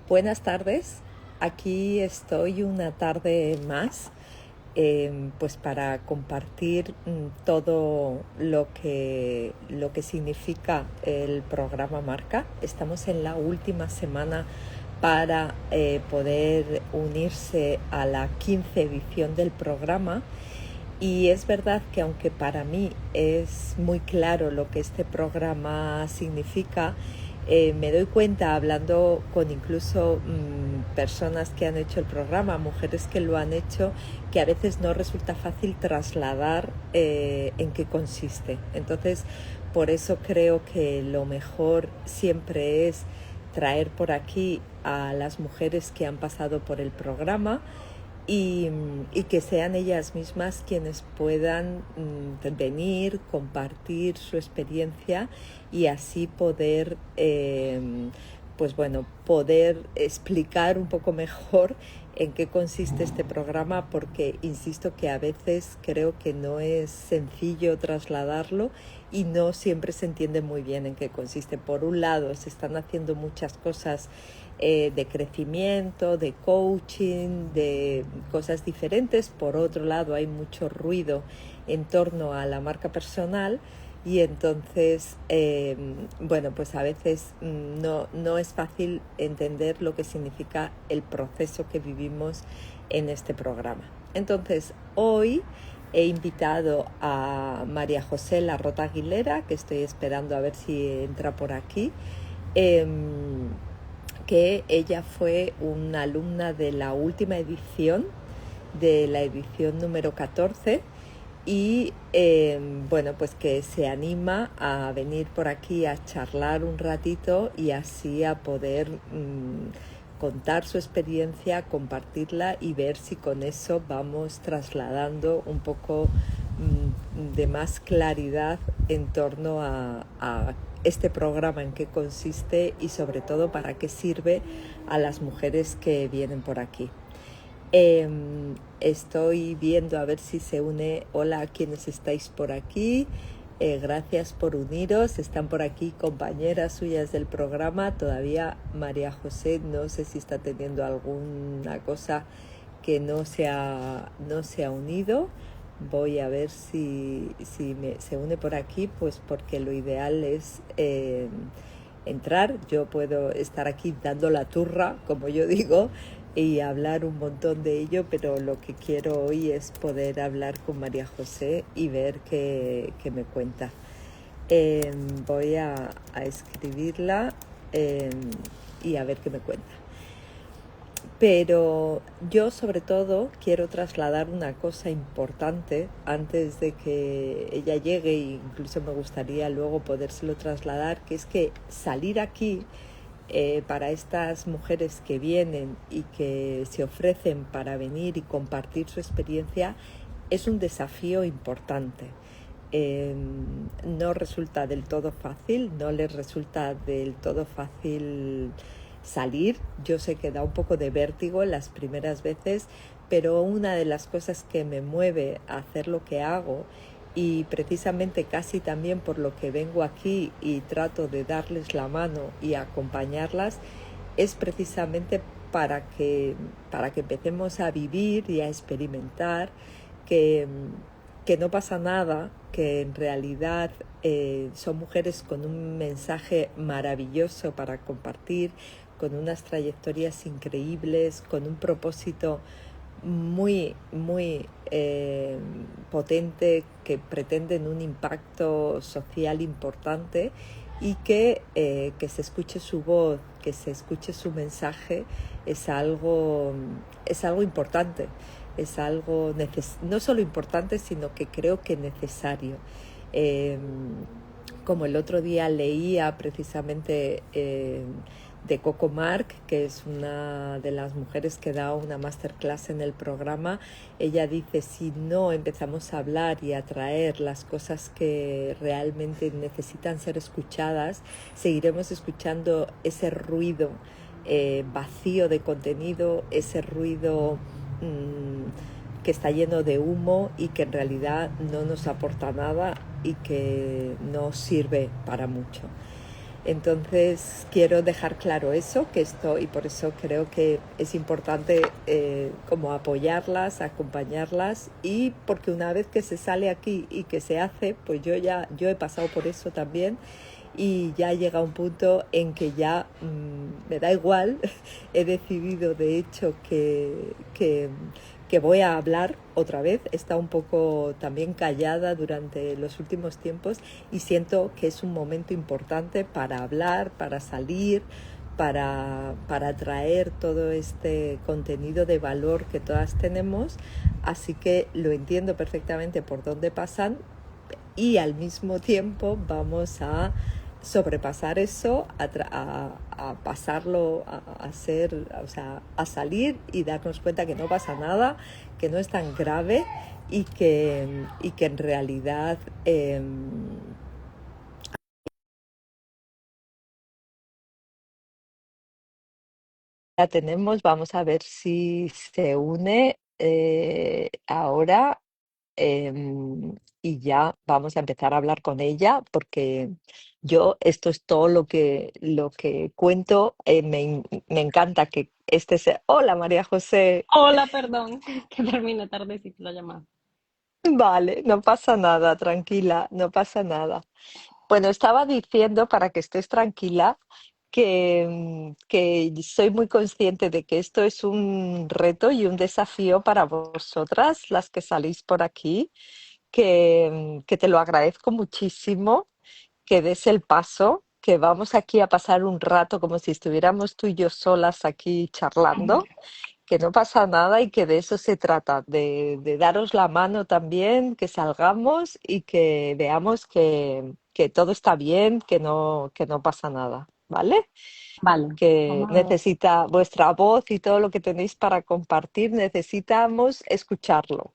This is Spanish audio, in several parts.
Buenas tardes, aquí estoy una tarde más pues para compartir todo lo que significa el programa Marca. Estamos en la última semana para poder unirse a la 15ª edición del programa. Y es verdad que aunque para mí es muy claro lo que este programa significa, me doy cuenta hablando con incluso personas que han hecho el programa, mujeres que lo han hecho, que a veces no resulta fácil trasladar en qué consiste. Entonces, por eso creo que lo mejor siempre es traer por aquí a las mujeres que han pasado por el programa y que sean ellas mismas quienes puedan venir, compartir su experiencia y así poder, poder explicar un poco mejor en qué consiste este programa, porque insisto que a veces creo que no es sencillo trasladarlo y no siempre se entiende muy bien en qué consiste. Por un lado, se están haciendo muchas cosas de crecimiento, de coaching, de cosas diferentes. Por otro lado, hay mucho ruido en torno a la marca personal y entonces, pues a veces no es fácil entender lo que significa el proceso que vivimos en este programa. Entonces, hoy he invitado a María José Larrota Aguilera, que estoy esperando a ver si entra por aquí, que ella fue una alumna de la última edición, de la edición número 14, y pues que se anima a venir por aquí a charlar un ratito y así a poder contar su experiencia, compartirla y ver si con eso vamos trasladando un poco de más claridad en torno a este programa, en qué consiste y sobre todo para qué sirve a las mujeres que vienen por aquí. Estoy viendo a ver si se une. Hola a quienes estáis por aquí, gracias por uniros. Están por aquí compañeras suyas del programa. Todavía María José no sé si está teniendo alguna cosa que no se ha unido. Voy a ver si se une por aquí, pues porque lo ideal es entrar. Yo puedo estar aquí dando la turra, como yo digo, y hablar un montón de ello, pero lo que quiero hoy es poder hablar con María José y ver qué me cuenta. Voy a escribirla y a ver qué me cuenta. Pero yo sobre todo quiero trasladar una cosa importante antes de que ella llegue, e incluso me gustaría luego podérselo trasladar, que es que salir aquí para estas mujeres que vienen y que se ofrecen para venir y compartir su experiencia es un desafío importante. No resulta del todo fácil, no les resulta del todo fácil salir. Yo sé que da un poco de vértigo las primeras veces, pero una de las cosas que me mueve a hacer lo que hago, y precisamente casi también por lo que vengo aquí y trato de darles la mano y acompañarlas, es precisamente para que empecemos a vivir y a experimentar que no pasa nada, que en realidad son mujeres con un mensaje maravilloso para compartir, con unas trayectorias increíbles, con un propósito muy, muy potente, que pretenden un impacto social importante y que se escuche su voz, que se escuche su mensaje, es algo importante, es algo no solo importante, sino que creo que necesario. Como el otro día leía precisamente de Coco Mark, que es una de las mujeres que da una masterclass en el programa. Ella dice, si no empezamos a hablar y a traer las cosas que realmente necesitan ser escuchadas, seguiremos escuchando ese ruido vacío de contenido, ese ruido que está lleno de humo y que en realidad no nos aporta nada y que no sirve para mucho. Entonces quiero dejar claro eso, que esto, y por eso creo que es importante como apoyarlas, acompañarlas, y porque una vez que se sale aquí y que se hace, pues yo he pasado por eso también, y ya llega un punto en que ya me da igual, he decidido de hecho que voy a hablar otra vez, he estado un poco también callada durante los últimos tiempos y siento que es un momento importante para hablar, para salir, para traer todo este contenido de valor que todas tenemos, así que lo entiendo perfectamente por dónde pasan y al mismo tiempo vamos a sobrepasar eso, a pasarlo a ser, o sea, a salir y darnos cuenta que no pasa nada, que no es tan grave y que en realidad la tenemos. Vamos a ver si se une ahora y ya vamos a empezar a hablar con ella porque yo esto es todo lo que cuento. Me encanta que este sea... Hola María José. Hola, perdón, que terminé tardecito la llamada. Vale, no pasa nada, tranquila, no pasa nada. Bueno, estaba diciendo para que estés tranquila que soy muy consciente de que esto es un reto y un desafío para vosotras, las que salís por aquí, que te lo agradezco muchísimo, que des el paso, que vamos aquí a pasar un rato como si estuviéramos tú y yo solas aquí charlando, que no pasa nada y que de eso se trata, de daros la mano también, que salgamos y que veamos que todo está bien, que no pasa nada, ¿vale? Vale, Que vamos a ver. necesita vuestra voz y todo lo que tenéis para compartir, necesitamos escucharlo.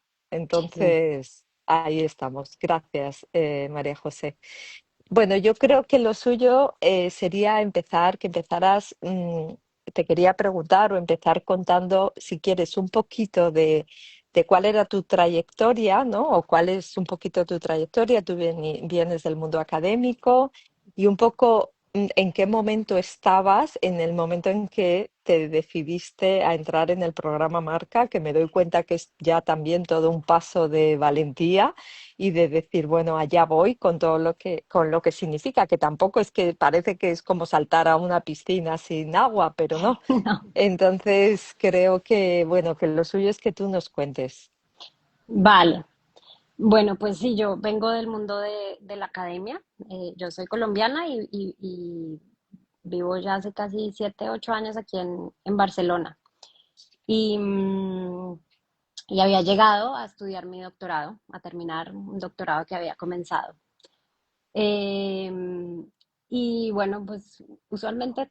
Sí, Entonces, ahí estamos. Gracias, María José. Bueno, yo creo que lo suyo sería empezar, que empezaras, te quería preguntar o empezar contando, si quieres, un poquito de cuál era tu trayectoria, ¿no? O cuál es un poquito tu trayectoria. Tú vienes del mundo académico y un poco en qué momento estabas, en el momento en que te decidiste a entrar en el programa Marca, que me doy cuenta que es ya también todo un paso de valentía y de decir, bueno, allá voy con todo con lo que significa, que tampoco es que parece que es como saltar a una piscina sin agua, pero no. no. Entonces creo que, bueno, que lo suyo es que tú nos cuentes. Vale. Bueno, pues sí, yo vengo del mundo de la academia. Yo soy colombiana y vivo ya hace casi 7, 8 años aquí en Barcelona. Y, y había llegado a estudiar mi doctorado, a terminar un doctorado que había comenzado. Em, y bueno, pues usualmente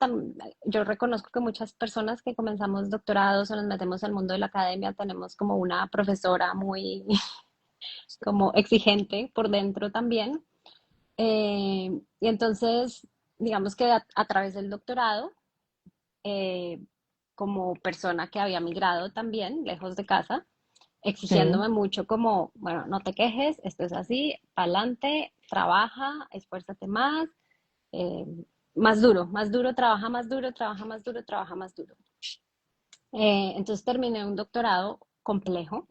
yo reconozco que muchas personas que comenzamos doctorados o nos metemos al mundo de la academia tenemos como una profesora muy como exigente por dentro también. Y entonces, digamos que a través del doctorado, eh, como persona que había migrado también, lejos de casa, Mm, exigiéndome mucho como, bueno, no te quejes, esto es así, pa'lante, trabaja, esfuérzate más, eh, más duro, trabaja más duro, trabaja más duro, trabaja más duro. Entonces terminé un doctorado complejo,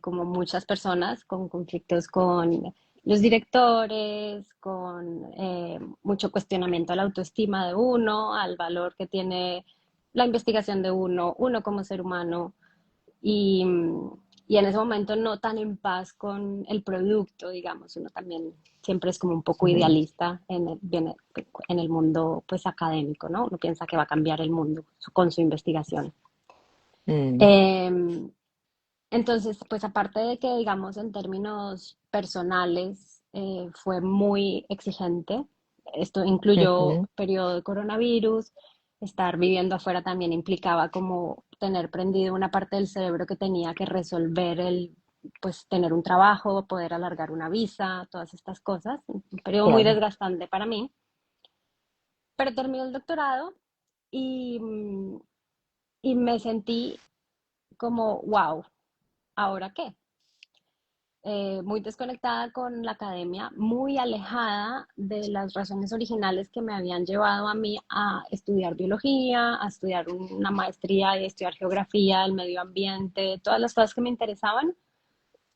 como muchas personas, con conflictos con los directores, con mucho cuestionamiento a la autoestima de uno, al valor que tiene la investigación de uno como ser humano, y, y en ese momento no tan en paz con el producto, digamos, uno también siempre es como un poco mm, idealista en el mundo pues académico, ¿no? Uno piensa que va a cambiar el mundo con su investigación. mm, Eh, entonces, pues aparte de que, digamos, en términos personales fue muy exigente, esto incluyó ujú, periodo de coronavirus, estar viviendo afuera también implicaba como tener prendido una parte del cerebro que tenía que resolver pues tener un trabajo, poder alargar una visa, todas estas cosas, un periodo muy claro. desgastante para mí, pero terminé el doctorado y, y me sentí como, wow, ¿ahora qué? muy desconectada con la academia, muy alejada de las razones originales que me habían llevado a mí a estudiar biología, a estudiar una maestría y estudiar geografía, el medio ambiente, todas las cosas que me interesaban.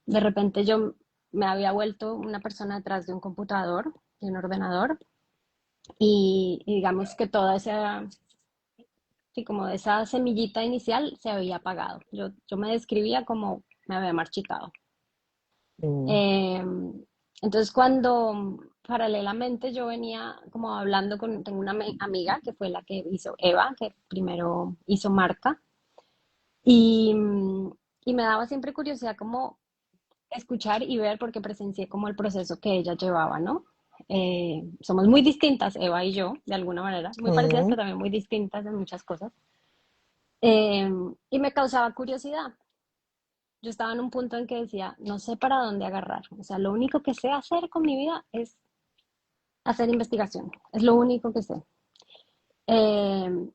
De repente yo me había vuelto una persona detrás de un computador, de un ordenador, y digamos que toda esa, sí, como esa semillita inicial se había apagado. Yo me describía como me había marchitado. Mm, Eh, entonces, cuando paralelamente yo venía como hablando con, tengo una amiga que fue la que hizo Eva, que primero hizo Marca, y, y me daba siempre curiosidad como escuchar y ver porque presencié como el proceso que ella llevaba, ¿no? Somos muy distintas, Eva y yo, de alguna manera, muy parecidas, mm, pero también muy distintas en muchas cosas. Eh, y me causaba curiosidad. Yo estaba en un punto en que decía, no sé para dónde agarrar. O sea, lo único que sé hacer con mi vida es hacer investigación. Es lo único que sé. Eh,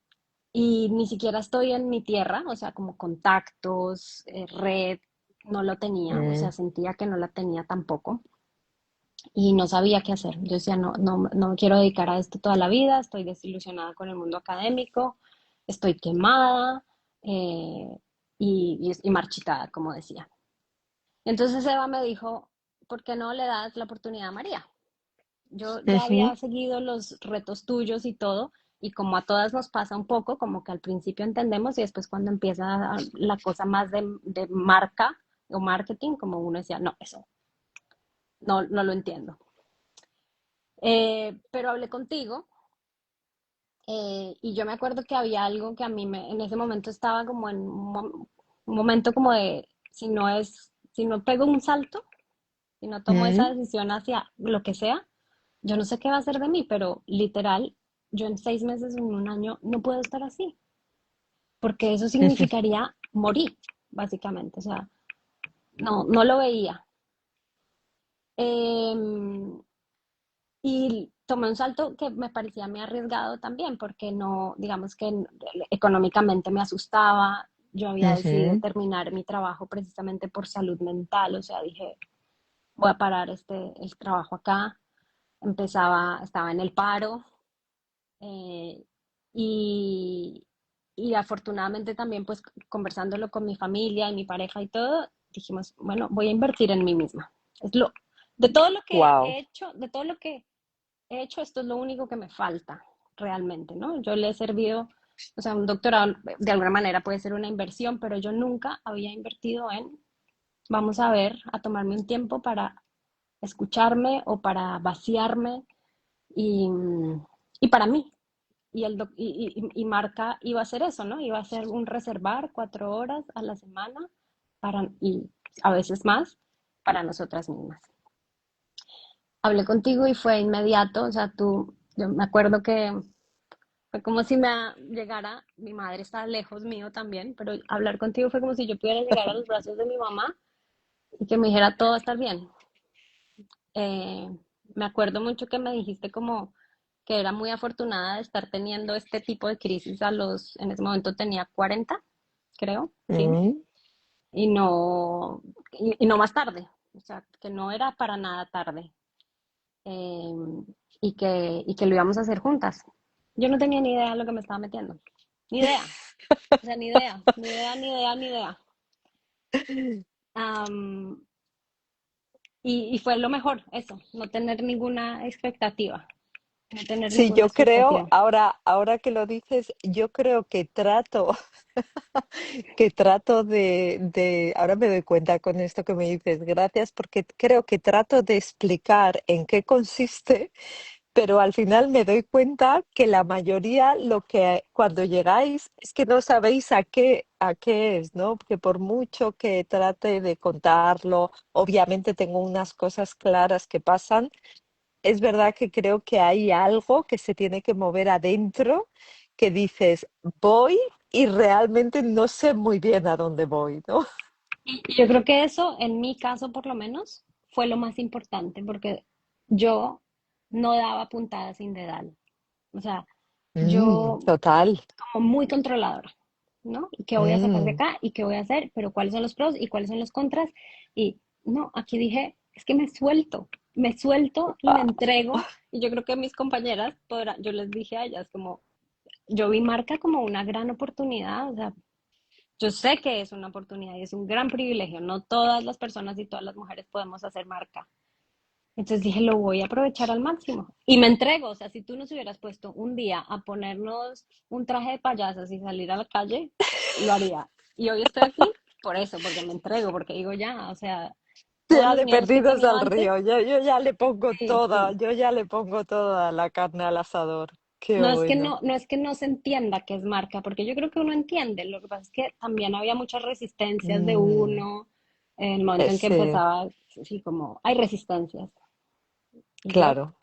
y ni siquiera estoy en mi tierra, o sea, como contactos, red, no lo tenía, o sea, mm, sentía que no la tenía tampoco y no sabía qué hacer. Yo decía, no, no, no me quiero dedicar a esto toda la vida, estoy desilusionada con el mundo académico, estoy quemada eh, y marchitada, como decía. Entonces Eva me dijo, ¿por qué no le das la oportunidad a María? Yo ya ujú. había seguido los retos tuyos y todo, y como a todas nos pasa un poco, como que al principio entendemos y después cuando empieza la cosa más de marca o marketing, como uno decía, no, eso no, no lo entiendo. Pero hablé contigo y yo me acuerdo que había algo que a mí en ese momento estaba como en un momento como de, si no pego un salto, si no tomo esa Mm, decisión hacia lo que sea, yo no sé qué va a hacer de mí, pero literal, yo en 6 meses, en un año, no puedo estar así, porque eso significaría morir, básicamente. O sea, no, no lo veía. Em, y tomé un salto que me parecía muy arriesgado también, porque no, digamos que económicamente me asustaba. Yo había decidido ujú. terminar mi trabajo precisamente por salud mental, o sea, dije, voy a parar el trabajo acá. Estaba en el paro, eh, y, y afortunadamente también pues conversándolo con mi familia y mi pareja y todo, dijimos, bueno, voy a invertir en mí misma. Es lo, de todo lo que Wow. he hecho, de todo lo que he hecho, esto es lo único que me falta realmente, ¿no? Yo le he servido, o sea, un doctorado de alguna manera puede ser una inversión, pero yo nunca había invertido en, vamos a ver, a tomarme un tiempo para escucharme o para vaciarme y, y para mí. Y Marca iba a hacer eso, ¿no? Iba a hacer un reservar 4 horas a la semana y a veces más para nosotras mismas. Hablé contigo y fue inmediato, o sea, yo me acuerdo que fue como si llegara, mi madre está lejos mío también, pero hablar contigo fue como si yo pudiera llegar a los brazos de mi mamá y que me dijera todo va a estar bien. Eh, Me acuerdo mucho que me dijiste como que era muy afortunada de estar teniendo este tipo de crisis en ese momento tenía 40, creo, ¿sí? Mm, Y no más tarde, o sea, que no era para nada tarde, eh, y que lo íbamos a hacer juntas. Yo no tenía ni idea de lo que me estaba metiendo, ni idea, o sea, ni idea, ni idea, ni idea, ni idea. Am, y fue lo mejor, eso, no tener ninguna expectativa, no tener sí, ninguna yo creo, expectativa. ahora que lo dices, yo creo que trato, que trato ahora me doy cuenta con esto que me dices, gracias, porque creo que trato de explicar en qué consiste, pero al final me doy cuenta que la mayoría lo que cuando llegáis es que no sabéis a qué es, ¿no? Que por mucho que trate de contarlo, obviamente tengo unas cosas claras que pasan. Es verdad que creo que hay algo que se tiene que mover adentro, que dices, voy y realmente no sé muy bien a dónde voy, ¿no? Y yo creo que eso, en mi caso por lo menos, fue lo más importante, porque yo no daba puntadas sin dedal. O sea, yo Total. como muy controladora, ¿no? ¿Y qué voy a sacar de Mm, acá? ¿Y qué voy a hacer? Pero ¿cuáles son los pros y cuáles son los contras? Y, no, aquí dije, es que me suelto y me entrego. Y yo creo que mis compañeras podrán, yo les dije a ellas como, yo vi marca como una gran oportunidad, o sea, yo sé que es una oportunidad y es un gran privilegio, no todas las personas y todas las mujeres podemos hacer marca. Entonces dije, lo voy a aprovechar al máximo. Y me entrego, o sea, si tú nos hubieras puesto un día a ponernos un traje de payasos y salir a la calle, lo haría. Y hoy estoy aquí por eso, porque me entrego, porque digo ya, o sea, todos El los de miedos que he perdidos tenido al antes, río. Yo ya le pongo sí, toda, sí. yo ya le pongo toda la carne al asador. Qué bueno. No es que no se entienda que es marca, porque yo creo que uno entiende. Lo que pasa es que también había muchas resistencias de Mm, uno en el momento en que sí, empezaba, sí, como hay resistencias. Y yo claro.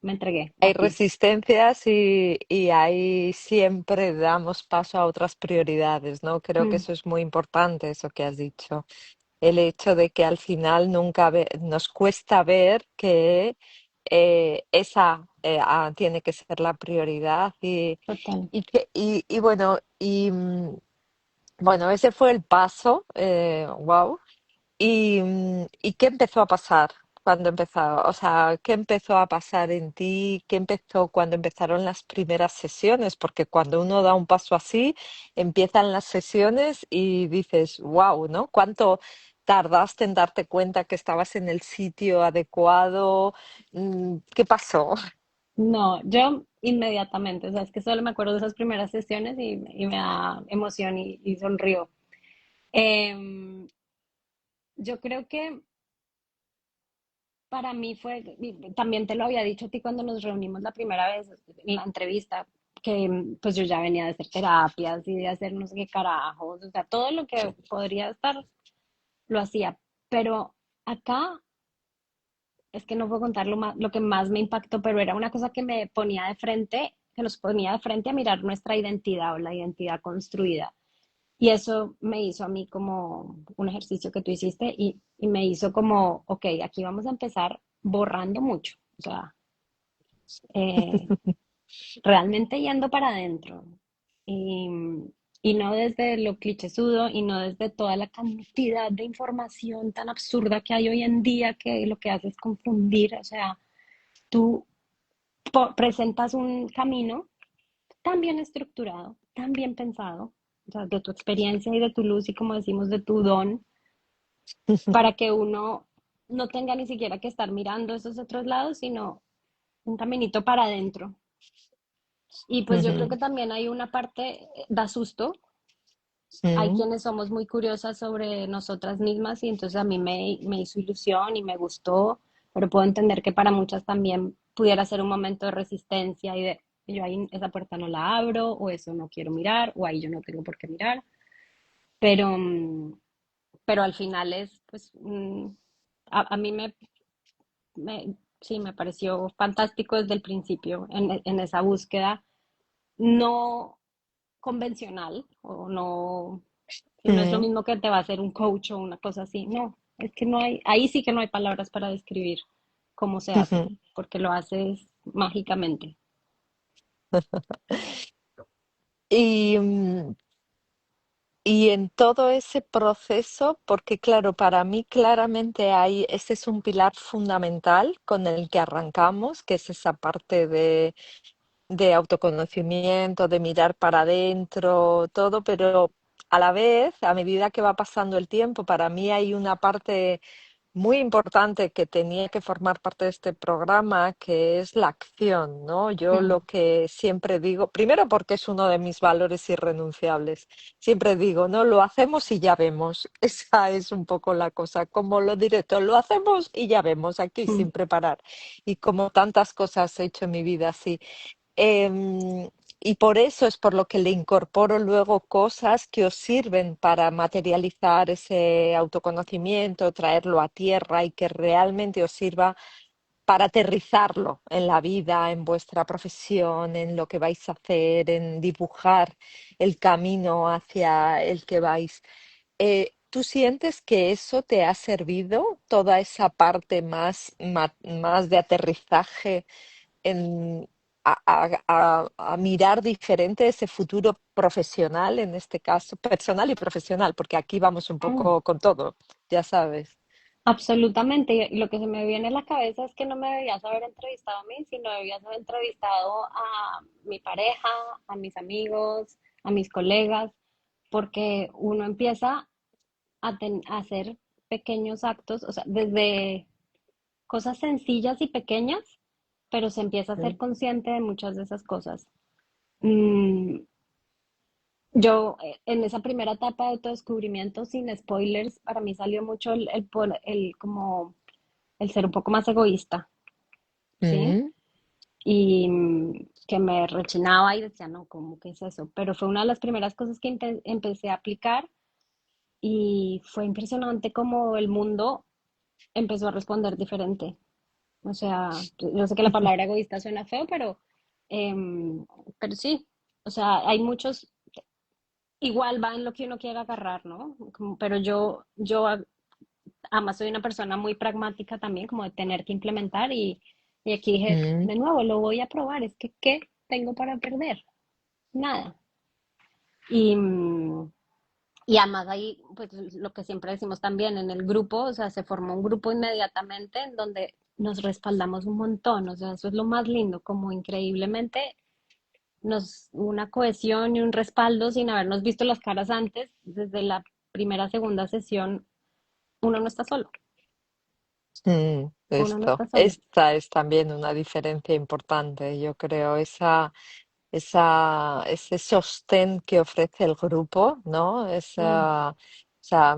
me entregué Hay así. resistencias y ahí siempre damos paso a otras prioridades, ¿no? Creo que Mm, eso es muy importante, eso que has dicho. El hecho de que al final nunca nos cuesta ver que esa tiene que ser la prioridad total. y bueno, bueno, ese fue el paso, wow. ¿Y qué empezó a pasar cuando empezó? O sea, ¿qué empezó a pasar en ti? ¿Qué empezó cuando empezaron las primeras sesiones? Porque cuando uno da un paso así, empiezan las sesiones y dices, wow, ¿no? ¿Cuánto tardaste en darte cuenta que estabas en el sitio adecuado? ¿Qué pasó? No, yo inmediatamente, o sea, es que solo me acuerdo de esas primeras sesiones y me da emoción y sonrío. Em, yo creo que para mí fue, y también te lo había dicho a ti cuando nos reunimos la primera vez en la entrevista, que pues yo ya venía de hacer terapias y de hacer no sé qué carajos, o sea, todo lo que podría estar lo hacía, pero acá es que no puedo contar lo que más me impactó, pero era una cosa que me ponía de frente, que nos ponía de frente a mirar nuestra identidad o la identidad construida. Y eso me hizo a mí como un ejercicio que tú hiciste y me hizo como, ok, aquí vamos a empezar borrando mucho, o sea, eh, realmente yendo para adentro. Y, y no desde lo clichésudo y no desde toda la cantidad de información tan absurda que hay hoy en día que lo que hace es confundir, o sea, tú presentas un camino tan bien estructurado, tan bien pensado, o sea, de tu experiencia y de tu luz y como decimos, de tu don, para que uno no tenga ni siquiera que estar mirando esos otros lados, sino un caminito para adentro. Y pues yo creo que también hay una parte, da susto, hay Mm, quienes somos muy curiosas sobre nosotras mismas y entonces a mí me hizo ilusión y me gustó, pero puedo entender que para muchas también pudiera ser un momento de resistencia y de yo ahí esa puerta no la abro o eso no quiero mirar o ahí yo no tengo por qué mirar, pero, pero al final es pues a mí sí me pareció fantástico desde el principio en esa búsqueda no convencional o no, y no es lo mm, mismo que te va a hacer un coach o una cosa así, no, es que no hay, ahí sí que no hay palabras para describir cómo se hace, porque lo haces mágicamente. Y, y en todo ese proceso, porque claro, para mí claramente hay, ese es un pilar fundamental con el que arrancamos, que es esa parte de autoconocimiento, de mirar para adentro, todo, pero a la vez, a medida que va pasando el tiempo, para mí hay una parte muy importante que tenía que formar parte de este programa, que es la acción, ¿no? Yo Mm, lo que siempre digo, primero porque es uno de mis valores irrenunciables, siempre digo, no, lo hacemos y ya vemos. Esa es un poco la cosa, como lo directo, lo hacemos y ya vemos aquí mm, sin preparar. Y como tantas cosas he hecho en mi vida así. Em, y por eso es por lo que le incorporo luego cosas que os sirven para materializar ese autoconocimiento, traerlo a tierra y que realmente os sirva para aterrizarlo en la vida, en vuestra profesión, en lo que vais a hacer, en dibujar el camino hacia el que vais. ¿Tú sientes que eso te ha servido, toda esa parte más de aterrizaje? En, a mirar diferente ese futuro profesional, en este caso, personal y profesional, porque aquí vamos un mm. poco con todo, ya sabes. Absolutamente. Y lo que se me viene a la cabeza es que no me debías haber entrevistado a mí, sino debías haber entrevistado a mi pareja, a mis amigos, a mis colegas, porque uno empieza a hacer pequeños actos, o sea, desde cosas sencillas y pequeñas, pero se empieza a ser Mm, consciente de muchas de esas cosas. Mm, yo, en esa primera etapa de autodescubrimiento, sin spoilers, para mí salió mucho como el ser un poco más egoísta, ¿sí? mm, Y que me rechinaba y decía, no, ¿cómo que es eso? Pero fue una de las primeras cosas que empecé a aplicar y fue impresionante cómo el mundo empezó a responder diferente. O sea, yo sé que la palabra egoísta suena feo, em, pero sí, o sea, hay muchos, igual va en lo que uno quiera agarrar, ¿no? Pero además soy una persona muy pragmática también, como de tener que implementar y aquí dije, mm, de nuevo, lo voy a probar, es que, ¿qué tengo para perder? Nada. Y, y además ahí, pues lo que siempre decimos también en el grupo, o sea, se formó un grupo inmediatamente en donde nos respaldamos un montón, o sea, eso es lo más lindo, como increíblemente una cohesión y un respaldo sin habernos visto las caras antes, desde la primera, segunda sesión, uno no está solo, uno no esto. está solo. Esta es también una diferencia importante, yo creo, ese sostén que ofrece el grupo, ¿no? Mm, O sea,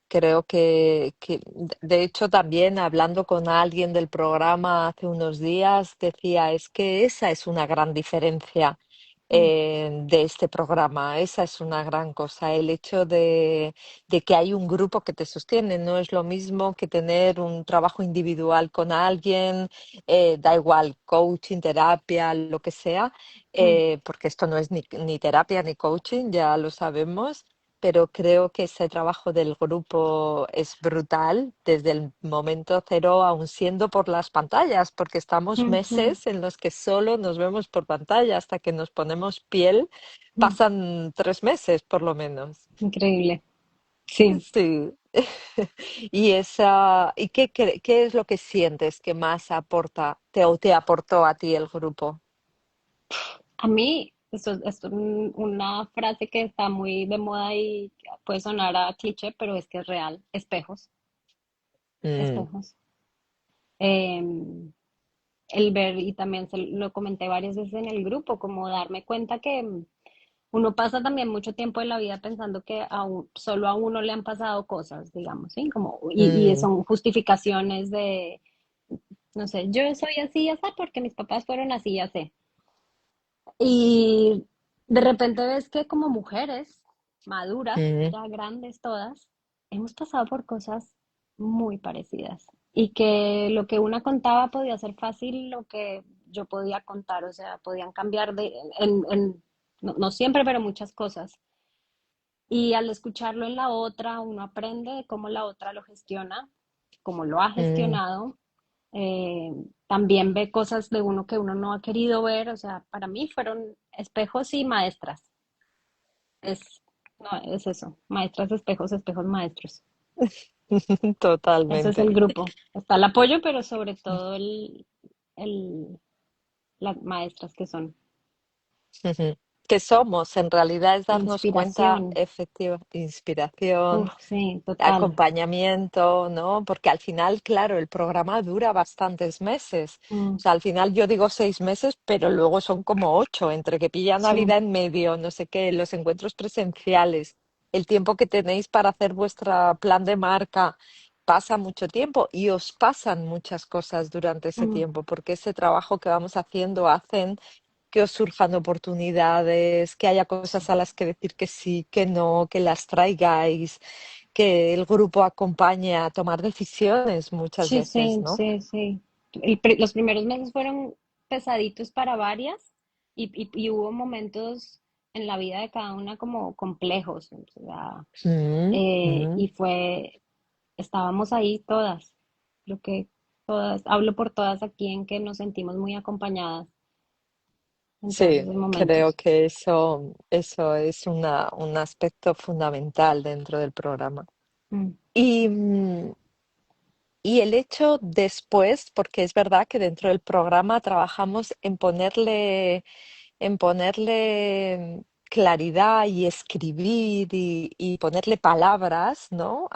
creo que, de hecho, también hablando con alguien del programa hace unos días, decía, es que esa es una gran diferencia mm, de este programa, esa es una gran cosa, el hecho de que hay un grupo que te sostiene, no es lo mismo que tener un trabajo individual con alguien, da igual, coaching, terapia, lo que sea, mm. porque esto no es ni terapia ni coaching, ya lo sabemos, pero creo que ese trabajo del grupo es brutal desde el momento cero, aun siendo por las pantallas, porque estamos Ujú, meses en los que solo nos vemos por pantalla hasta que nos ponemos piel, mm. pasan 3 meses por lo menos. Increíble. Sí. Sí. ¿Y qué es lo que sientes que más aporta o te aportó a ti el grupo? A mí, esto es una frase que está muy de moda y puede sonar a cliché, pero es que es real. Espejos, Mm, espejos. Em, el ver, y también lo comenté varias veces en el grupo, como darme cuenta que uno pasa también mucho tiempo en la vida pensando que solo a uno le han pasado cosas, digamos, ¿sí? Como, y mm, son justificaciones de, no sé, yo soy así y así porque mis papás fueron así y así. Y de repente ves que como mujeres maduras, mm, ya grandes todas, hemos pasado por cosas muy parecidas y que lo que una contaba podía ser fácil, lo que yo podía contar, o sea, podían cambiar no, no siempre, pero muchas cosas. Y al escucharlo en la otra, uno aprende de cómo la otra lo gestiona, cómo lo ha mm. gestionado. eh, También ve cosas de uno que uno no ha querido ver. O sea, para mí fueron espejos y maestras. Es, no, es eso, maestras, espejos, espejos, maestros. Ese es Totalmente. el grupo. Está el apoyo, pero sobre todo el, las maestras que son Ujú. ¿Qué somos? En realidad es darnos cuenta, inspiración. efectiva, inspiración, Uf, sí, total. acompañamiento, ¿no? Porque al final, claro, el programa dura bastantes meses. Mm, O sea, al final yo digo 6 meses, pero luego son como 8, entre que pilla sí, Navidad en medio, no sé qué, los encuentros presenciales, el tiempo que tenéis para hacer vuestra plan de marca. Pasa mucho tiempo y os pasan muchas cosas durante ese mm, tiempo, porque ese trabajo que vamos haciendo hacen que os surjan oportunidades, que haya sí. cosas a las que decir que sí, que no, que las traigáis, que el grupo acompañe a tomar decisiones muchas Sí, veces, sí, ¿no? sí, sí. Los primeros meses fueron pesaditos para varias y hubo momentos en la vida de cada una como complejos, o sea, Mm, mm. estábamos ahí todas, lo que todas, hablo por todas aquí en que nos sentimos muy acompañadas en todos Sí, esos creo momentos. que eso es un aspecto fundamental dentro del programa. Mm. Y y el hecho después, porque es verdad que dentro del programa trabajamos en ponerle claridad y escribir y ponerle palabras, ¿no?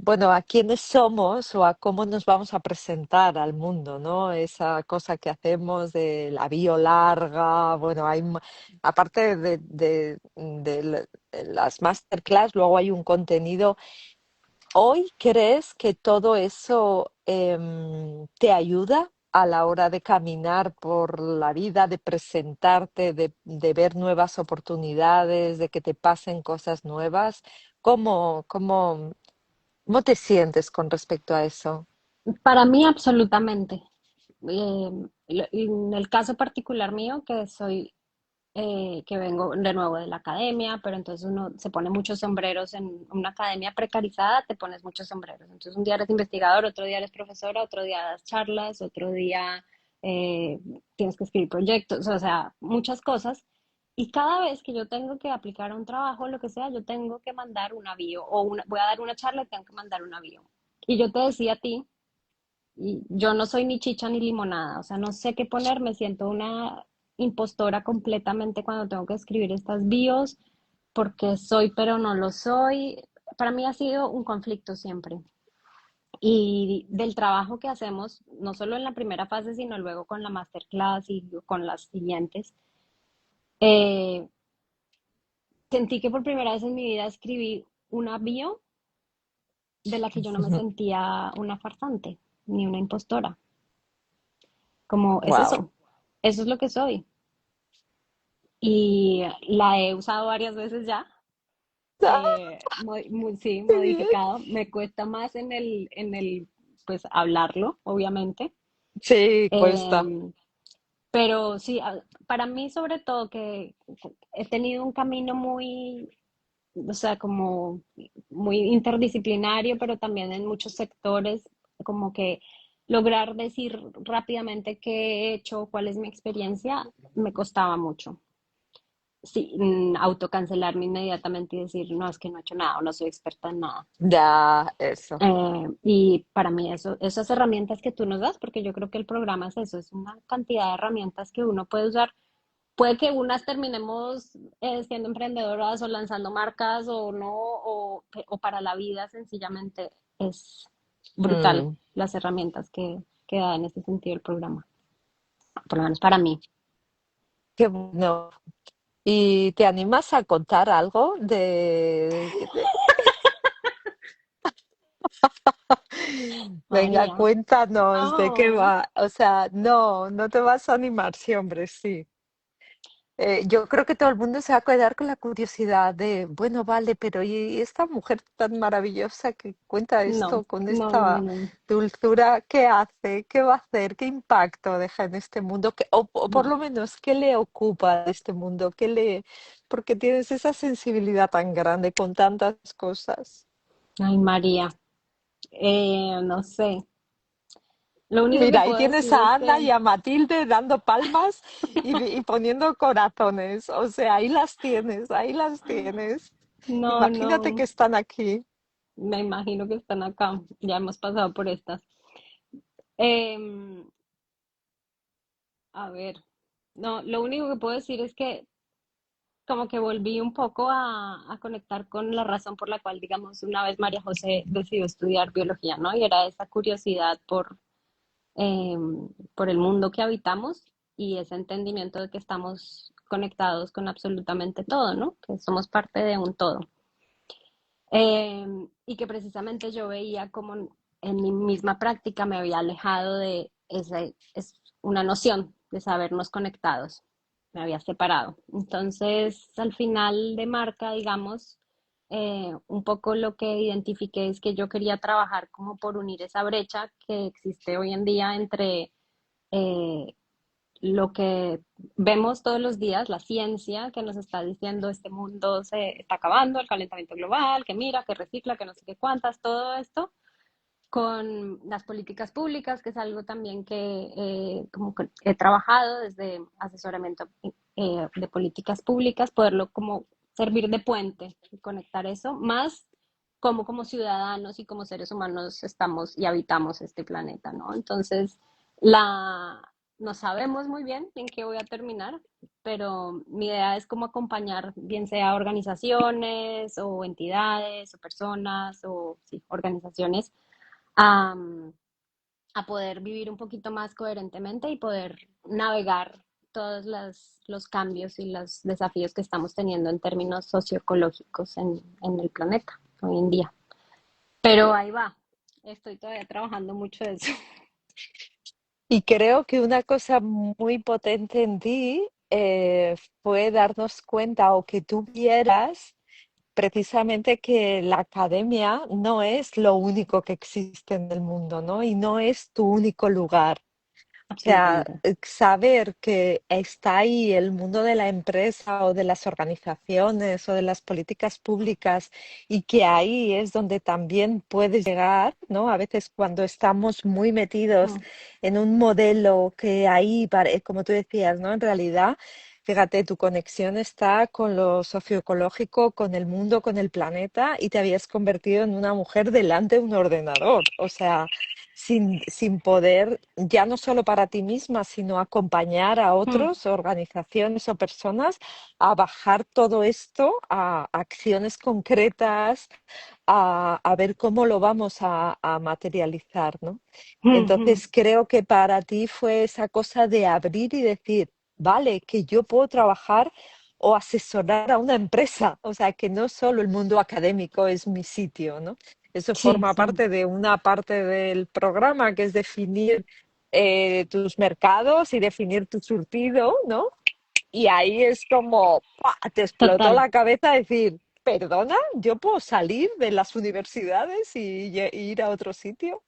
Bueno, a quiénes somos o a cómo nos vamos a presentar al mundo, ¿no? Esa cosa que hacemos de la bio larga, bueno, aparte de las masterclass, luego hay un contenido. ¿Hoy crees que todo eso te ayuda a la hora de caminar por la vida, de presentarte, de ver nuevas oportunidades, de que te pasen cosas nuevas? ¿Cómo te sientes con respecto a eso? Para mí, absolutamente. Eh, en el caso particular mío, que vengo de nuevo de la academia, pero entonces uno se pone muchos sombreros en una academia precarizada, te pones muchos sombreros. Entonces un día eres investigador, otro día eres profesora, otro día das charlas, otro día eh, tienes que escribir proyectos, o sea, muchas cosas. Y cada vez que yo tengo que aplicar a un trabajo, lo que sea, yo tengo que mandar un avión voy a dar una charla y tengo que mandar un avión. Y yo te decía a ti, y yo no soy ni chicha ni limonada, o sea, no sé qué poner, me siento una impostora completamente cuando tengo que escribir estas bios, porque soy pero no lo soy. Para mí ha sido un conflicto siempre. Y del trabajo que hacemos, no solo en la primera fase, sino luego con la masterclass y con las siguientes, eh, sentí que por primera vez en mi vida escribí una bio de la que yo no me sentía una farsante ni una impostora. Como es Wow. eso es lo que soy. Y la he usado varias veces ya. Sí, modificado. Me cuesta más pues hablarlo, obviamente. Sí, cuesta. Em, pero sí, para mí sobre todo que he tenido un camino muy, o sea, como muy interdisciplinario, pero también en muchos sectores, como que lograr decir rápidamente qué he hecho, cuál es mi experiencia, me costaba mucho. Sí, autocancelarme inmediatamente y decir, no, es que no he hecho nada o no soy experta en nada. Ya, eso. Y para mí esas herramientas que tú nos das, porque yo creo que el programa es eso, es una cantidad de herramientas que uno puede usar. Puede que unas terminemos siendo emprendedoras o lanzando marcas o no, o para la vida sencillamente es brutal Mm, las herramientas que da en ese sentido el programa, por lo menos para mí. qué bueno. ¿Y te animas a contar algo Madre Venga, mía. cuéntanos de qué No, va. O sea, no, no te vas a animar, sí, hombre, sí. Yo creo que todo el mundo se va a quedar con la curiosidad de, bueno, vale, pero ¿y esta mujer tan maravillosa que cuenta no, esto con no, no, no, esta no. dulzura, qué hace? ¿Qué va a hacer? ¿Qué impacto deja en este mundo? O por No. lo menos, ¿qué le ocupa de este mundo? Porque tienes esa sensibilidad tan grande con tantas cosas. Ay, María, no sé. Lo único que Mira, ahí puedo tienes decir a es Ana que y a Matilde dando palmas y poniendo corazones. O sea, ahí las tienes, ahí las tienes. no, Imagínate que no, están aquí. me imagino que están acá. Ya hemos pasado por estas. Em, a ver, no, lo único que puedo decir es que como que volví un poco a conectar con la razón por la cual, digamos, una vez María José decidió estudiar biología, ¿no? Y era esa curiosidad por el mundo que habitamos y ese entendimiento de que estamos conectados con absolutamente todo, ¿no? Que somos parte de un todo. Y que precisamente yo veía como en mi misma práctica me había alejado de esa, es una noción de sabernos conectados, me había separado. Entonces, al final de marca, digamos, un poco lo que identifiqué es que yo quería trabajar como por unir esa brecha que existe hoy en día entre eh, lo que vemos todos los días, la ciencia que nos está diciendo este mundo se está acabando, el calentamiento global, que mira, que recicla, que no sé qué cuántas, todo esto, con las políticas públicas, que es algo también que como que he trabajado desde asesoramiento de políticas públicas, poderlo como servir de puente y conectar eso, más cómo como ciudadanos y como seres humanos estamos y habitamos este planeta, ¿no? Entonces, la, no sabemos muy bien en qué voy a terminar, pero mi idea es como acompañar, bien sea organizaciones o entidades o personas o sí, organizaciones, a, a poder vivir un poquito más coherentemente y poder navegar todos los cambios y los desafíos que estamos teniendo en términos socioecológicos en el planeta hoy en día. Pero ahí va, estoy todavía trabajando mucho de eso. Y creo que una cosa muy potente en ti fue darnos cuenta o que tú vieras precisamente que la academia no es lo único que existe en el mundo, ¿no? Y no es tu único lugar. O sea, Absolutamente. saber que está ahí el mundo de la empresa o de las organizaciones o de las políticas públicas y que ahí es donde también puedes llegar, ¿no? A veces cuando estamos muy metidos Mm, en un modelo que ahí, como tú decías, ¿no? En realidad, fíjate, tu conexión está con lo socioecológico, con el mundo, con el planeta y te habías convertido en una mujer delante de un ordenador. O sea, sin poder, ya no solo para ti misma, sino acompañar a mm, otros, organizaciones o personas a bajar todo esto a acciones concretas, a ver cómo lo vamos a materializar, ¿no? mm, Entonces creo que para ti fue esa cosa de abrir y decir, vale, que yo puedo trabajar o asesorar a una empresa, o sea, que no solo el mundo académico es mi sitio, ¿no? Eso sí, forma sí, parte de una parte del programa que es definir tus mercados y definir tu surtido, ¿no? Y ahí es como, ¡pua! Te explotó total, la cabeza decir, perdona, yo puedo salir de las universidades y ir a otro sitio,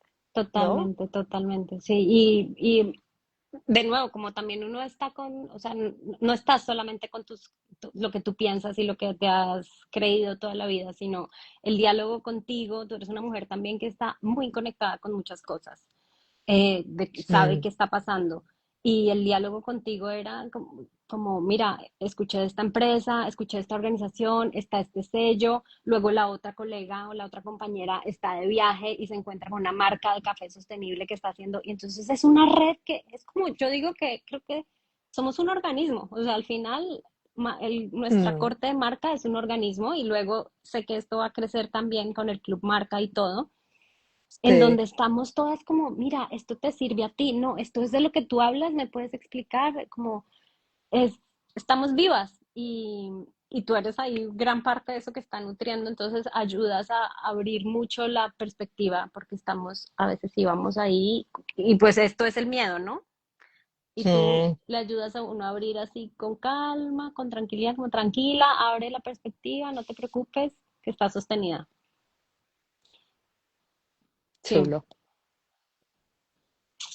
¿no? totalmente, totalmente, sí. Y de nuevo, como también uno está con, o sea, no estás solamente con lo que tú piensas y lo que te has creído toda la vida, sino el diálogo contigo, tú eres una mujer también que está muy conectada con muchas cosas. De que sabe Mm, qué está pasando. Y el diálogo contigo era como, mira, escuché de esta empresa, escuché de esta organización, está este sello, luego la otra colega o la otra compañera está de viaje y se encuentra con una marca de café sostenible que está haciendo, y entonces es una red que es como, yo digo que creo que somos un organismo, o sea, al final nuestra mm, corte de marca es un organismo y luego sé que esto va a crecer también con el club marca y todo en sí. donde estamos todas como, mira, esto te sirve a ti, no, esto es de lo que tú hablas, me puedes explicar, como es, estamos vivas y tú eres ahí gran parte de eso que está nutriendo, entonces ayudas a abrir mucho la perspectiva porque estamos, a veces íbamos ahí y pues esto es el miedo, ¿no? Y tú Mm, le ayudas a uno a abrir así con calma, con tranquilidad, como tranquila, abre la perspectiva, no te preocupes, que está sostenida. Sí, chulo.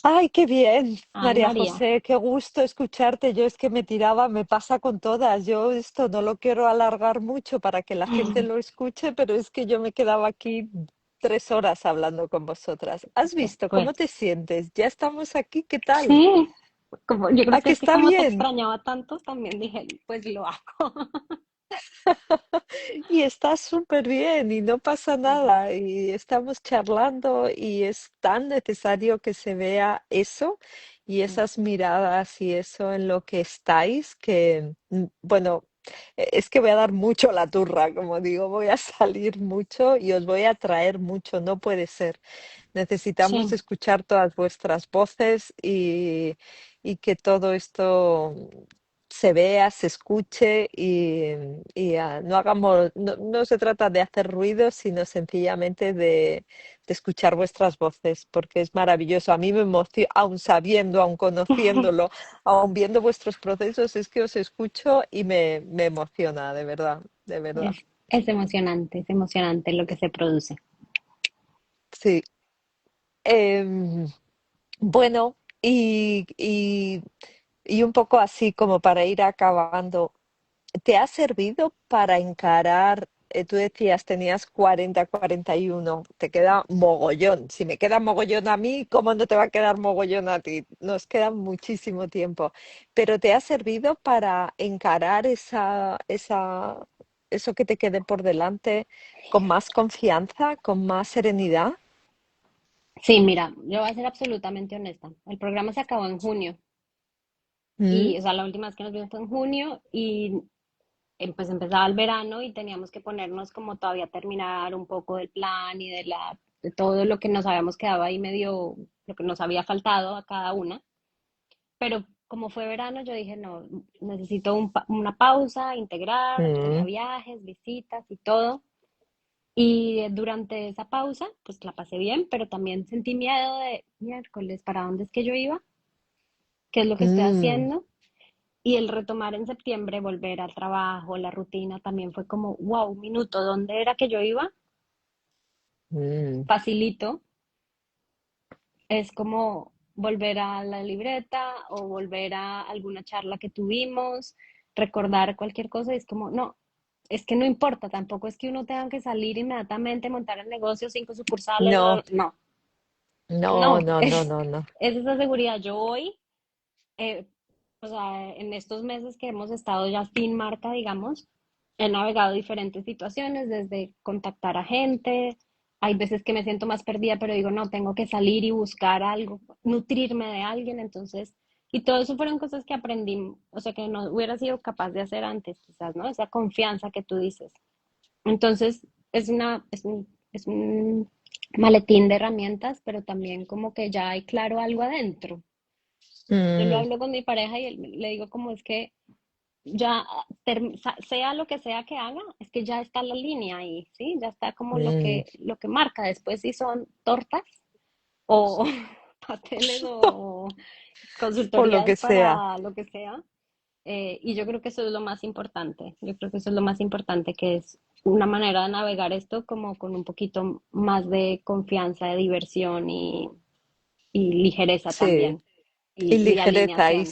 Ay, qué bien, ay María María. José, qué gusto escucharte. Yo es que me tiraba, me pasa con todas. Yo esto no lo quiero alargar mucho para que la gente lo escuche, pero es que yo me quedaba aquí 3 horas hablando con vosotras. ¿Has visto cómo Pues te sientes? Ya estamos aquí, ¿qué tal? sí, como, yo creo ¿A que que es que está como te bien? extrañaba tanto, también dije, pues lo hago. Y está súper bien y no pasa Ujú, nada y estamos charlando y es tan necesario que se vea eso y mm. esas miradas y eso en lo que estáis que, bueno, es que voy a dar mucho la turra, como digo, voy a salir mucho y os voy a traer mucho, no puede ser. Necesitamos Sí, escuchar todas vuestras voces y que todo esto se vea, se escuche y no hagamos, no se trata de hacer ruido, sino sencillamente de escuchar vuestras voces, porque es maravilloso. A mí me emociona, aun sabiendo, aun conociéndolo, aun viendo vuestros procesos, es que os escucho y me emociona, de verdad, de verdad. es emocionante lo que se produce. Sí. Em, bueno, y un poco así como para ir acabando, ¿te ha servido para encarar? Tú decías, tenías 40, 41, te queda mogollón. Si me queda mogollón a mí, ¿cómo no te va a quedar mogollón a ti? Nos queda muchísimo tiempo. Pero ¿te ha servido para encarar eso que te quede por delante con más confianza, con más serenidad? Sí, mira, yo voy a ser absolutamente honesta. El programa se acabó en junio Mm, y, o sea, la última vez que nos vimos fue en junio y pues empezaba el verano y teníamos que ponernos como todavía a terminar un poco del plan y de todo lo que nos habíamos quedado ahí medio, lo que nos había faltado a cada una. Pero como fue verano, yo dije, no, necesito una pausa, integrar, tenía mm, viajes, visitas y todo. Y durante esa pausa, pues la pasé bien, pero también sentí miedo de miércoles, ¿para dónde es que yo iba? ¿Qué es lo que estoy mm, haciendo? Y el retomar en septiembre, volver al trabajo, la rutina, también fue como, wow, un minuto, ¿dónde era que yo iba? mm. Facilito, es como volver a la libreta o volver a alguna charla que tuvimos, recordar cualquier cosa, y es como, no, es que no importa, tampoco es que uno tenga que salir inmediatamente, montar el negocio, 5 sucursales, No, no, no, no, no, no, no, no. es esa seguridad. Yo hoy, eh, o sea, en estos meses que hemos estado ya sin marca, digamos, he navegado diferentes situaciones, desde contactar a gente, hay veces que me siento más perdida, pero digo, no, tengo que salir y buscar algo, nutrirme de alguien, entonces, y todo eso fueron cosas que aprendí, o sea, que no hubiera sido capaz de hacer antes, quizás, ¿no? Esa confianza que tú dices. Entonces, es un maletín de herramientas, pero también como que ya hay claro algo adentro. Yo lo Mm, hablo con mi pareja y le digo como es que ya, sea lo que sea que haga, es que ya está la línea ahí, ¿sí? Ya está como mm. lo que marca. Después si son tortas o pasteles o Por lo consultorías que sea. para lo que sea. Y yo creo que eso es lo más importante. Yo creo que eso es lo más importante, que es una manera de navegar esto como con un poquito más de confianza, de diversión y ligereza Sí. también Y y ligereza alineación.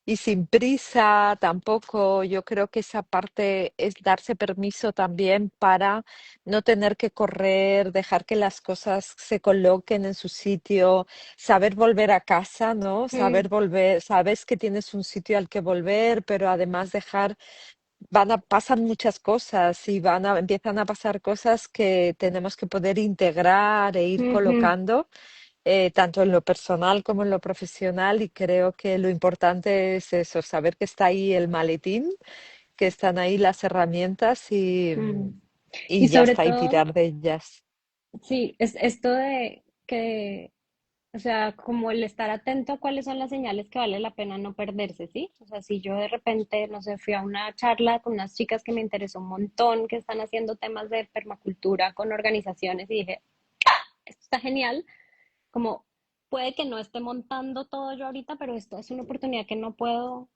y sin prisa tampoco. Yo creo que esa parte es darse permiso también para no tener que correr, dejar que las cosas se coloquen en su sitio, saber volver a casa, ¿no? Mm, Saber volver, sabes que tienes un sitio al que volver, pero además dejar, pasan muchas cosas y empiezan a pasar cosas que tenemos que poder integrar e ir ujú, colocando tanto en lo personal como en lo profesional, y creo que lo importante es eso, saber que está ahí el maletín, que están ahí las herramientas mm. Y y ya sobre está, y todo, tirar de ellas. sí, es esto de que, o sea, como el estar atento a cuáles son las señales que vale la pena no perderse, ¿sí? O sea, si yo de repente, no sé, fui a una charla con unas chicas que me interesó un montón, que están haciendo temas de permacultura con organizaciones y dije, esto está genial, como puede que no esté montando todo yo ahorita, pero esto es una oportunidad que no puedo,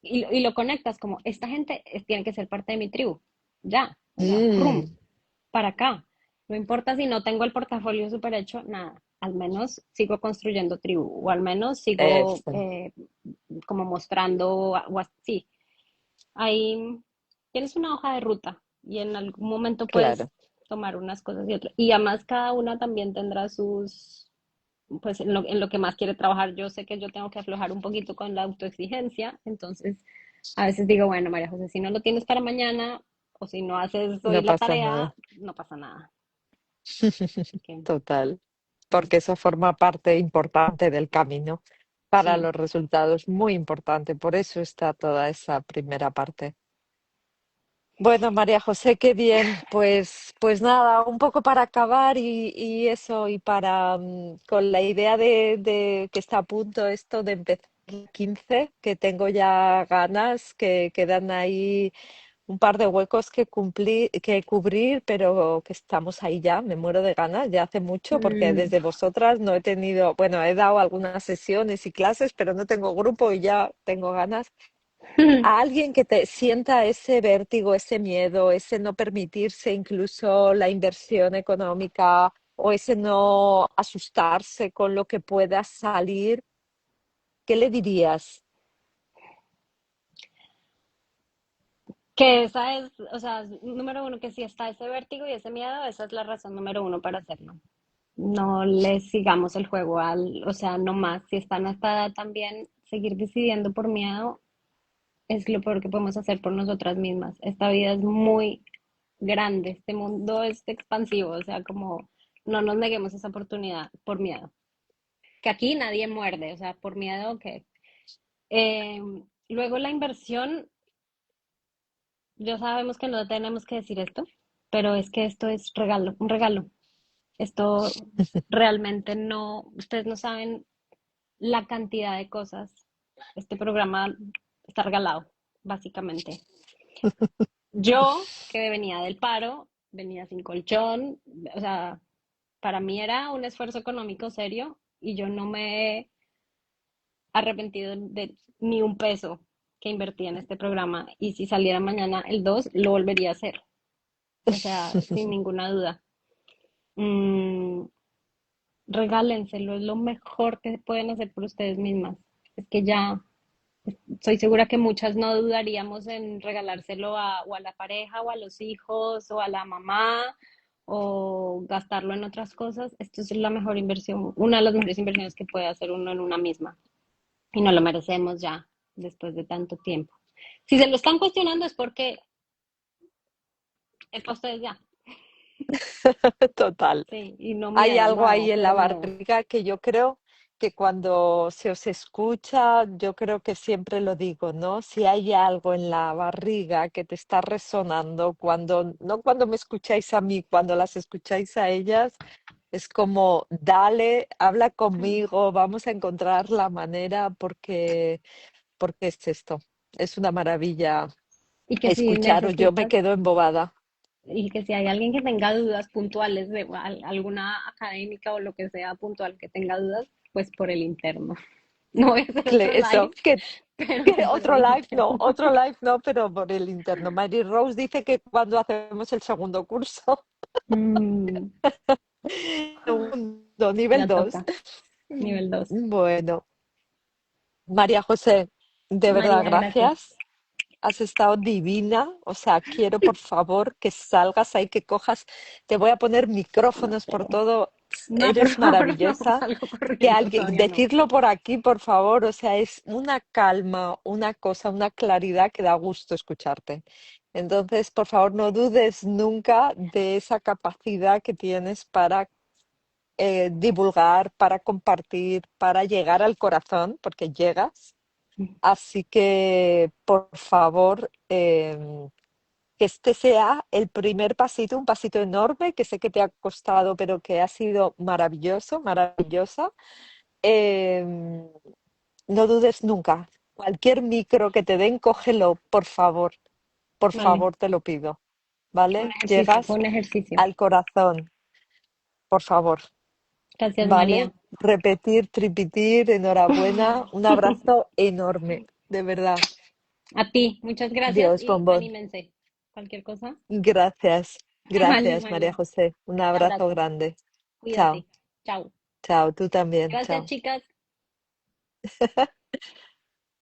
y lo conectas como, esta gente tiene que ser parte de mi tribu, ya, o sea, prum, Mm, para acá. No importa si no tengo el portafolio súper hecho, nada, al menos sigo construyendo tribu, o al menos sigo eso, como mostrando, o sí, ahí tienes una hoja de ruta y en algún momento puedes claro. tomar unas cosas y otras. Y además cada una también tendrá sus, pues en lo que más quiere trabajar. Yo sé que yo tengo que aflojar un poquito con la autoexigencia, entonces a veces digo, bueno, María José, si no lo tienes para mañana o si no haces hoy No la pasa nada. tarea, no pasa nada. Así que, Total, mm, porque eso forma parte importante del camino para sí. los resultados, muy importante. Por eso está toda esa primera parte. Bueno, María José, qué bien. Pues nada, un poco para acabar y eso, y para con la idea de que está a punto esto de empezar el 15, que tengo ya ganas, que quedan ahí un par de huecos que que cubrir, pero que estamos ahí ya, me muero de ganas, ya hace mucho, porque Mm. desde vosotras no he tenido, bueno, he dado algunas sesiones y clases, pero no tengo grupo y ya tengo ganas a alguien que te sienta ese vértigo, ese miedo, ese no permitirse incluso la inversión económica o ese no asustarse con lo que pueda salir, ¿qué le dirías? Que esa es, o sea, número uno, que si está ese vértigo y ese miedo, esa es la razón número uno para hacerlo. No le sigamos el juego o sea, no más. Si están hasta edad también, seguir decidiendo por miedo es lo peor que podemos hacer por nosotras mismas. Esta vida es muy grande, este mundo es expansivo, o sea, como no nos neguemos esa oportunidad por miedo. Que aquí nadie muerde, o sea, por miedo que... Eh, luego la inversión, ya sabemos que no tenemos que decir esto, pero es que esto es regalo, un regalo. Esto realmente no, ustedes no saben la cantidad de cosas. Este programa está regalado, básicamente. Yo, que venía del paro, venía sin colchón, o sea, para mí era un esfuerzo económico serio y yo no me he arrepentido de ni un peso que invertí en este programa. Y si saliera mañana el 2 lo volvería a hacer. O sea, sin ninguna duda. Mm, regálenselo, es lo mejor que pueden hacer por ustedes mismas. Es que ya estoy segura que muchas no dudaríamos en regalárselo o a la pareja o a los hijos o a la mamá o gastarlo en otras cosas. Esto es la mejor inversión, una de las mejores inversiones que puede hacer uno en una misma. Y no lo merecemos ya después de tanto tiempo. Si se lo están cuestionando es porque es para ustedes ya. Total. Sí, y no Hay miedo, algo no, ahí en la cero miedo. barriga que yo creo que cuando se os escucha, yo creo que siempre lo digo, ¿no? Si hay algo en la barriga que te está resonando, cuando, no cuando me escucháis a mí, cuando las escucháis a ellas, es como, dale, habla conmigo, vamos a encontrar la manera porque es esto, es una maravilla Y que si escucharos, yo me necesitas, quedo embobada. y que si hay alguien que tenga dudas puntuales de alguna académica o lo que sea puntual que tenga dudas, pues por el interno. No voy a hacer otro live, Eso, pero que por el interno. otro live no, pero por el interno. Mary Rose dice que cuando hacemos el segundo curso, Mm, segundo, nivel ya 2. toca, nivel 2. Bueno, María José, de verdad, María, gracias. gracias. Has estado divina. O sea, quiero por favor que salgas ahí, que cojas. Te voy a poner micrófonos por todo. No, por Eres favor, no maravillosa. salgo Que corriendo, alguien, todavía no. decirlo por aquí, por favor. O sea, es una calma, una cosa, una claridad que da gusto escucharte. Entonces, por favor, no dudes nunca de esa capacidad que tienes para divulgar, para compartir, para llegar al corazón, porque llegas. Así que, por favor, que este sea el primer pasito, un pasito enorme, que sé que te ha costado, pero que ha sido maravilloso, maravillosa. Em, no dudes nunca. Cualquier micro que te den, cógelo, por Vale, favor, te lo pido, un ¿vale? ejercicio, fue Llegas un ejercicio. al corazón, por favor, Gracias, ¿vale? María. Repetir, tripetir, enhorabuena, un abrazo enorme, de verdad. A ti, muchas gracias Dios, y bombón. anímense. Cualquier cosa. Gracias, Vale, gracias, María María. José. Un Un abrazo abrazo. grande. Chao, Cuídate. Chao. chao, tú también, Gracias, chao. chicas.